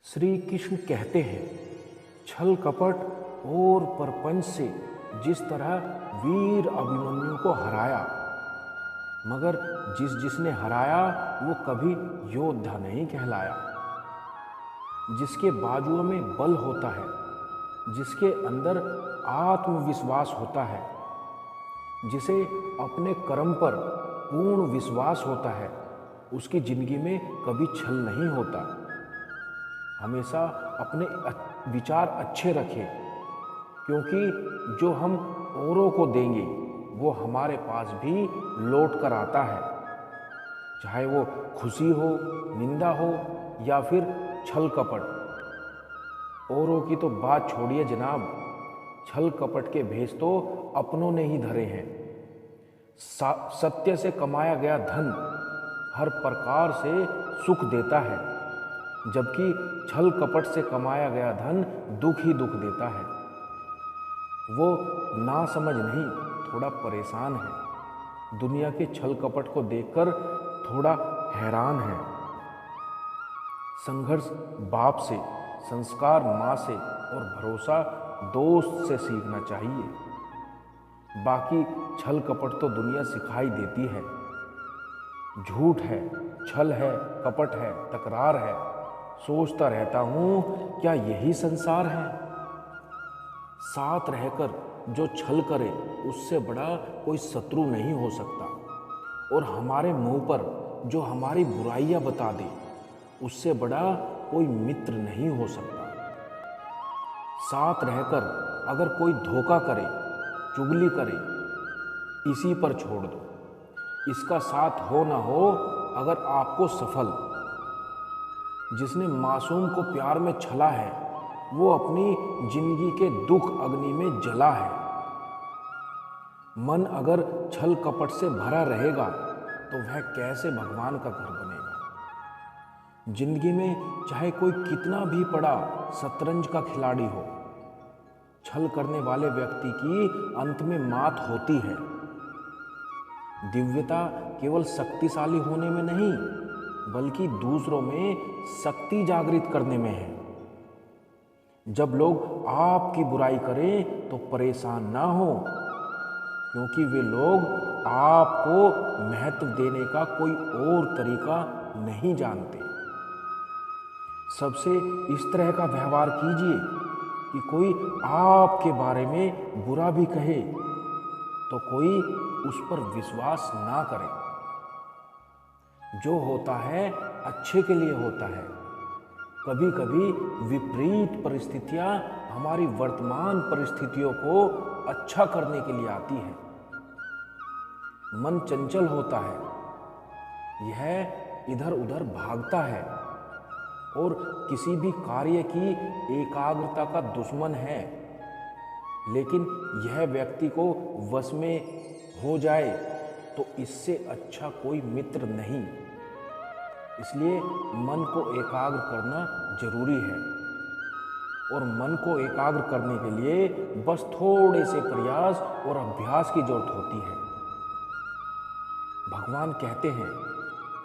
श्री कृष्ण कहते हैं, छल कपट और प्रपंच से जिस तरह वीर अभिमन्यु को हराया, मगर जिसने हराया वो कभी योद्धा नहीं कहलाया। जिसके बाजुओं में बल होता है, जिसके अंदर आत्मविश्वास होता है, जिसे अपने कर्म पर पूर्ण विश्वास होता है, उसकी जिंदगी में कभी छल नहीं होता। हमेशा अपने विचार अच्छे रखें, क्योंकि जो हम औरों को देंगे वो हमारे पास भी लौट कर आता है, चाहे वो खुशी हो, निंदा हो या फिर छल कपट। औरों की तो बात छोड़िए जनाब, छल कपट के भेष तो अपनों ने ही धरे हैं। सत्य से कमाया गया धन हर प्रकार से सुख देता है, जबकि छल कपट से कमाया गया धन दुख ही दुख देता है। वो ना समझ नहीं, थोड़ा परेशान है, दुनिया के छल कपट को देखकर थोड़ा हैरान है। संघर्ष बाप से, संस्कार माँ से और भरोसा दोस्त से सीखना चाहिए। बाकी छल कपट तो दुनिया सिखाई देती है। झूठ है, छल है, कपट है, तकरार है। सोचता रहता हूँ, क्या यही संसार है? साथ रहकर जो छल करे उससे बड़ा कोई शत्रु नहीं हो सकता, और हमारे मुंह पर जो हमारी बुराइयां बता दे उससे बड़ा कोई मित्र नहीं हो सकता। साथ रहकर अगर कोई धोखा करे, चुगली करे, इसी पर छोड़ दो। इसका साथ हो ना हो, अगर आपको सफल। जिसने मासूम को प्यार में छला है वो अपनी जिंदगी के दुख अग्नि में जला है। मन अगर छल कपट से भरा रहेगा तो वह कैसे भगवान का घर बनेगा? जिंदगी में चाहे कोई कितना भी बड़ा शतरंज का खिलाड़ी हो, छल करने वाले व्यक्ति की अंत में मात होती है। दिव्यता केवल शक्तिशाली होने में नहीं, बल्कि दूसरों में शक्ति जागृत करने में है। जब लोग आपकी बुराई करें तो परेशान ना हो, क्योंकि वे लोग आपको महत्व देने का कोई और तरीका नहीं जानते। सबसे इस तरह का व्यवहार कीजिए कि कोई आपके बारे में बुरा भी कहे तो कोई उस पर विश्वास ना करे। जो होता है अच्छे के लिए होता है। कभी कभी विपरीत परिस्थितियां हमारी वर्तमान परिस्थितियों को अच्छा करने के लिए आती है। मन चंचल होता है, यह इधर उधर भागता है और किसी भी कार्य की एकाग्रता का दुश्मन है। लेकिन यह व्यक्ति को वश में हो जाए तो इससे अच्छा कोई मित्र नहीं। इसलिए मन को एकाग्र करना जरूरी है, और मन को एकाग्र करने के लिए बस थोड़े से प्रयास और अभ्यास की जरूरत होती है। भगवान कहते हैं,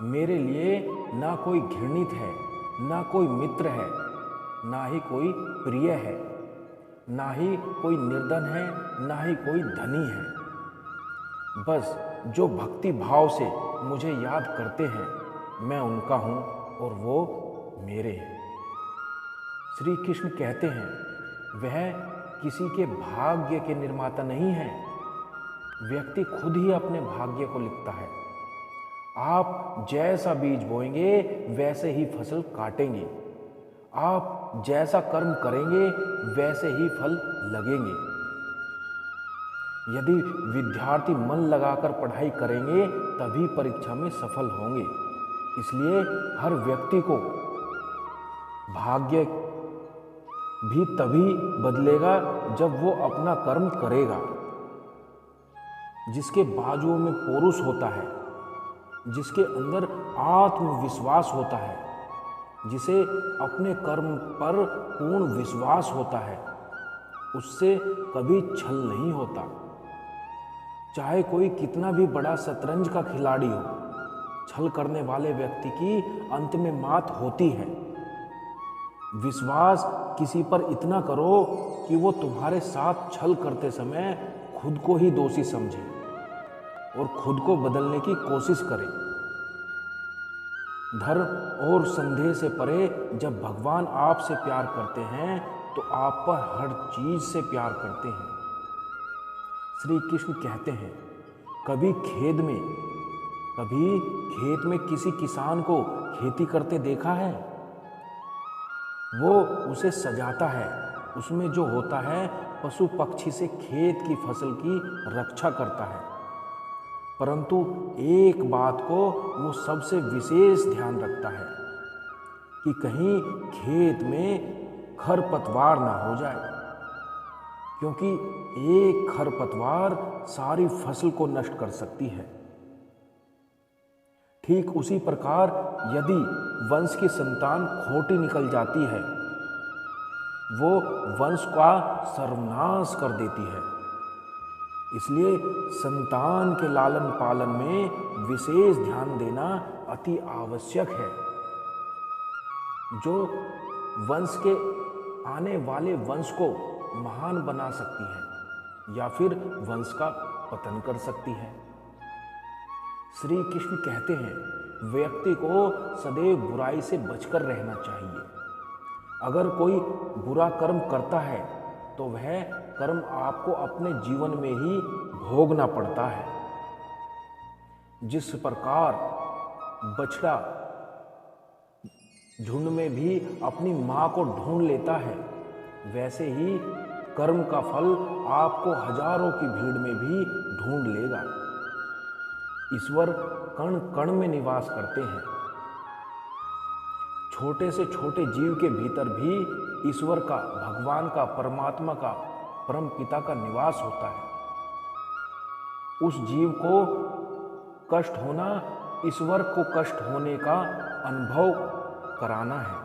मेरे लिए ना कोई घृणित है, ना कोई मित्र है, ना ही कोई प्रिय है, ना ही कोई निर्धन है, ना ही कोई धनी है। बस जो भक्ति भाव से मुझे याद करते हैं, मैं उनका हूँ और वो मेरे हैं। श्री कृष्ण कहते हैं, वह किसी के भाग्य के निर्माता नहीं है। व्यक्ति खुद ही अपने भाग्य को लिखता है। आप जैसा बीज बोएंगे वैसे ही फसल काटेंगे। आप जैसा कर्म करेंगे वैसे ही फल लगेंगे। यदि विद्यार्थी मन लगाकर पढ़ाई करेंगे तभी परीक्षा में सफल होंगे। इसलिए हर व्यक्ति को भाग्य भी तभी बदलेगा जब वो अपना कर्म करेगा। जिसके बाजुओं में पौरुष होता है, जिसके अंदर आत्मविश्वास होता है, जिसे अपने कर्म पर पूर्ण विश्वास होता है, उससे कभी छल नहीं होता। चाहे कोई कितना भी बड़ा शतरंज का खिलाड़ी हो, छल करने वाले व्यक्ति की अंत में मात होती है। विश्वास किसी पर इतना करो कि वो तुम्हारे साथ छल करते समय खुद को ही दोषी समझे और खुद को बदलने की कोशिश करे। धर्म और संदेह से परे जब भगवान आपसे प्यार करते हैं तो आप पर हर चीज से प्यार करते हैं। श्री कृष्ण कहते हैं, कभी खेत में किसी किसान को खेती करते देखा है? वो उसे सजाता है, उसमें जो होता है पशु पक्षी से खेत की फसल की रक्षा करता है, परंतु एक बात को वो सबसे विशेष ध्यान रखता है कि कहीं खेत में खरपतवार ना हो जाए, क्योंकि एक खरपतवार सारी फसल को नष्ट कर सकती है। ठीक उसी प्रकार यदि वंश की संतान खोटी निकल जाती है, वो वंश का सर्वनाश कर देती है। इसलिए संतान के लालन पालन में विशेष ध्यान देना अति आवश्यक है, जो वंश के आने वाले वंश को महान बना सकती है या फिर वंश का पतन कर सकती है। श्री कृष्ण कहते हैं, व्यक्ति को सदैव बुराई से बचकर रहना चाहिए। अगर कोई बुरा कर्म करता है तो वह कर्म आपको अपने जीवन में ही भोगना पड़ता है। जिस प्रकार बछड़ा झुंड में भी अपनी मां को ढूंढ लेता है, वैसे ही कर्म का फल आपको हजारों की भीड़ में भी ढूंढ लेगा। ईश्वर कण कण में निवास करते हैं। छोटे से छोटे जीव के भीतर भी ईश्वर का, भगवान का, परमात्मा का, परम पिता का निवास होता है। उस जीव को कष्ट होना ईश्वर को कष्ट होने का अनुभव कराना है।